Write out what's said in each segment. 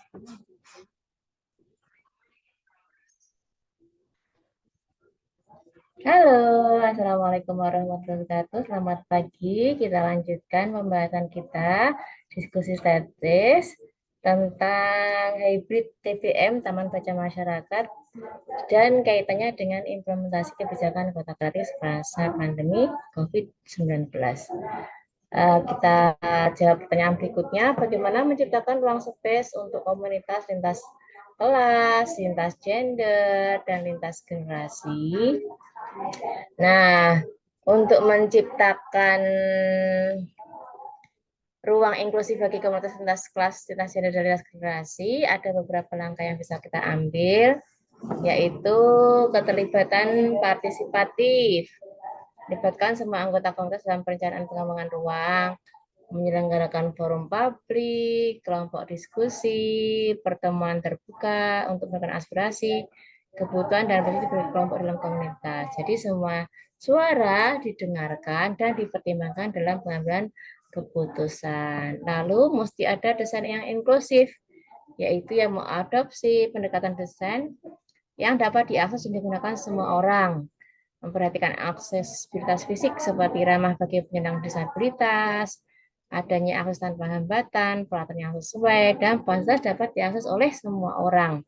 Halo, Assalamualaikum warahmatullahi wabarakatuh. Selamat pagi. Kita lanjutkan pembahasan kita, diskusi tesis tentang hybrid TBM Taman Baca Masyarakat dan kaitannya dengan implementasi kebijakan kota gratis masa pandemi COVID-19. Kita jawab pertanyaan berikutnya. Bagaimana menciptakan ruang space untuk komunitas lintas kelas, lintas gender, dan lintas generasi? Nah, untuk menciptakan ruang inklusif bagi komunitas lintas kelas, lintas gender, dan lintas generasi, ada beberapa langkah yang bisa kita ambil, yaitu keterlibatan partisipatif. Libatkan semua anggota komunitas dalam perencanaan pengembangan ruang, menyelenggarakan forum publik, kelompok diskusi, pertemuan terbuka untuk memberikan aspirasi, kebutuhan dan posisi kelompok dalam komunitas. Jadi semua suara didengarkan dan dipertimbangkan dalam pengambilan keputusan. Lalu mesti ada desain yang inklusif, yaitu yang mengadopsi pendekatan desain yang dapat diakses dan digunakan semua orang, memperhatikan aksesibilitas fisik seperti ramah bagi penyandang disabilitas, adanya akses tanpa hambatan, peralatan yang sesuai, dan fasilitas dapat diakses oleh semua orang.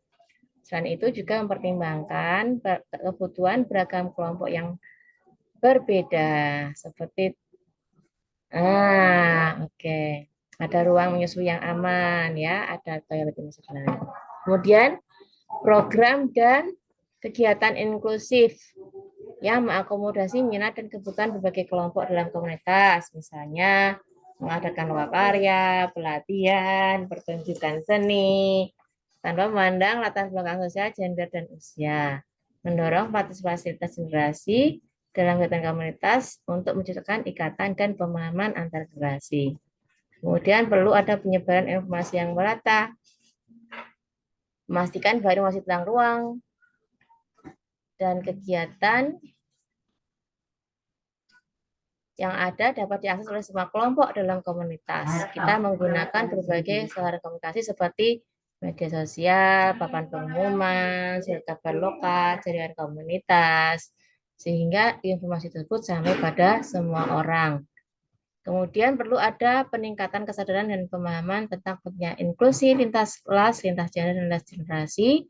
Selain itu juga mempertimbangkan kebutuhan beragam kelompok yang berbeda, seperti oke. Ada ruang menyusui yang aman ya, ada toilet dan sebagainya. Kemudian program dan kegiatan inklusif yang mengakomodasi minat dan kebutuhan berbagai kelompok dalam komunitas, misalnya mengadakan lokakarya, pelatihan, pertunjukan seni, tanpa memandang latar belakang sosial, gender, dan usia. Mendorong partisipasi generasi dalam kegiatan komunitas untuk menciptakan ikatan dan pemahaman antar generasi. Kemudian perlu ada penyebaran informasi yang merata, memastikan bahwa informasi tentang ruang dan kegiatan yang ada dapat diakses oleh semua kelompok dalam komunitas. Kita menggunakan berbagai sarana komunikasi seperti media sosial, papan pengumuman, surat kabar lokal, jaringan komunitas, sehingga informasi tersebut sampai pada semua orang. Kemudian perlu ada peningkatan kesadaran dan pemahaman tentang pentingnya inklusi lintas kelas, lintas gender, dan lintas generasi.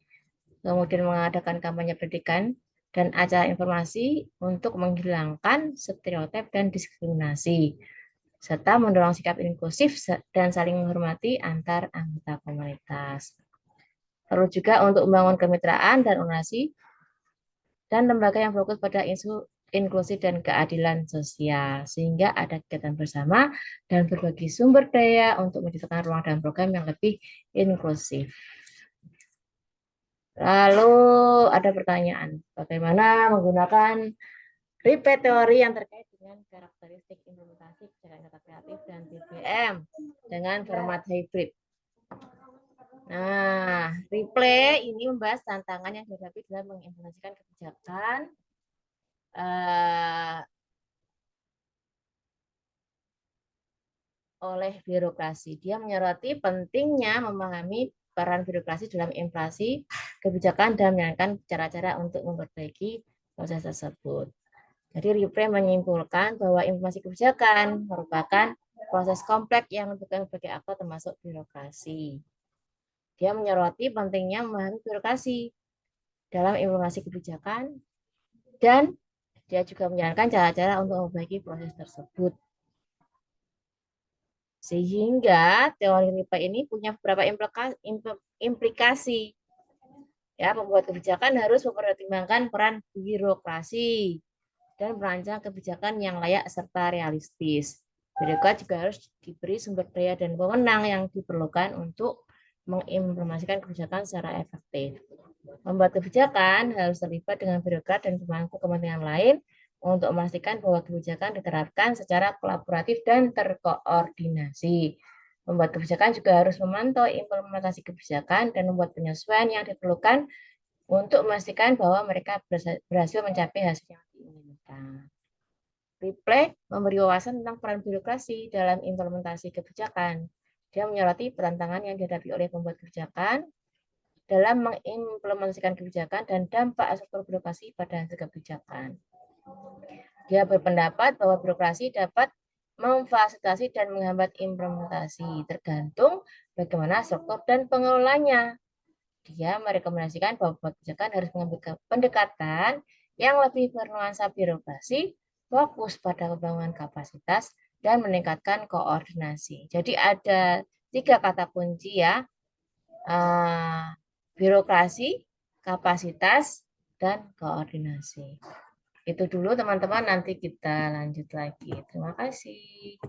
Kemudian mengadakan kampanye pendidikan dan acara informasi untuk menghilangkan stereotip dan diskriminasi, serta mendorong sikap inklusif dan saling menghormati antar anggota komunitas. Perlu juga untuk membangun kemitraan dan organisasi dan lembaga yang fokus pada isu inklusi dan keadilan sosial, sehingga ada kegiatan bersama dan berbagi sumber daya untuk menciptakan ruang dan program yang lebih inklusif. Lalu ada pertanyaan, bagaimana menggunakan repeat teori yang terkait dengan karakteristik implementasi kebijakan kota kreatif dan TBM dengan format hybrid. Nah, replay ini membahas tantangan yang dihadapi dalam mengimplementasikan kebijakan oleh birokrasi. Dia menyoroti pentingnya memahami peran birokrasi dalam inflasi kebijakan dan menyarankan cara-cara untuk memperbaiki proses tersebut. Jadi Repre menyimpulkan bahwa informasi kebijakan merupakan proses kompleks yang melibatkan berbagai aktor termasuk birokrasi. Dia menyoroti pentingnya memahami birokrasi dalam informasi kebijakan dan dia juga menyarankan cara-cara untuk memperbaiki proses tersebut. Sehingga teori RIPA ini punya beberapa implikasi. Ya, pembuat kebijakan harus mempertimbangkan peran birokrasi dan merancang kebijakan yang layak serta realistis. Birokrat juga harus diberi sumber daya dan wewenang yang diperlukan untuk mengimplementasikan kebijakan secara efektif. Pembuat kebijakan harus terlibat dengan birokrat dan pemangku kepentingan lain untuk memastikan bahwa kebijakan diterapkan secara kolaboratif dan terkoordinasi. Pembuat kebijakan juga harus memantau implementasi kebijakan dan membuat penyesuaian yang diperlukan untuk memastikan bahwa mereka berhasil mencapai hasil yang diinginkan. Replay memberi wawasan tentang peran birokrasi dalam implementasi kebijakan. Dia menyoroti tantangan yang dihadapi oleh pembuat kebijakan dalam mengimplementasikan kebijakan dan dampak struktur birokrasi pada hasil kebijakan. Dia berpendapat bahwa birokrasi dapat memfasilitasi dan menghambat implementasi, tergantung bagaimana struktur dan pengelolanya. Dia merekomendasikan bahwa pembuat kebijakan harus mengambil pendekatan yang lebih bernuansa birokrasi, fokus pada pembangunan kapasitas, dan meningkatkan koordinasi. Jadi ada 3 kata kunci ya, birokrasi, kapasitas, dan koordinasi. Itu dulu teman-teman, nanti kita lanjut lagi. Terima kasih.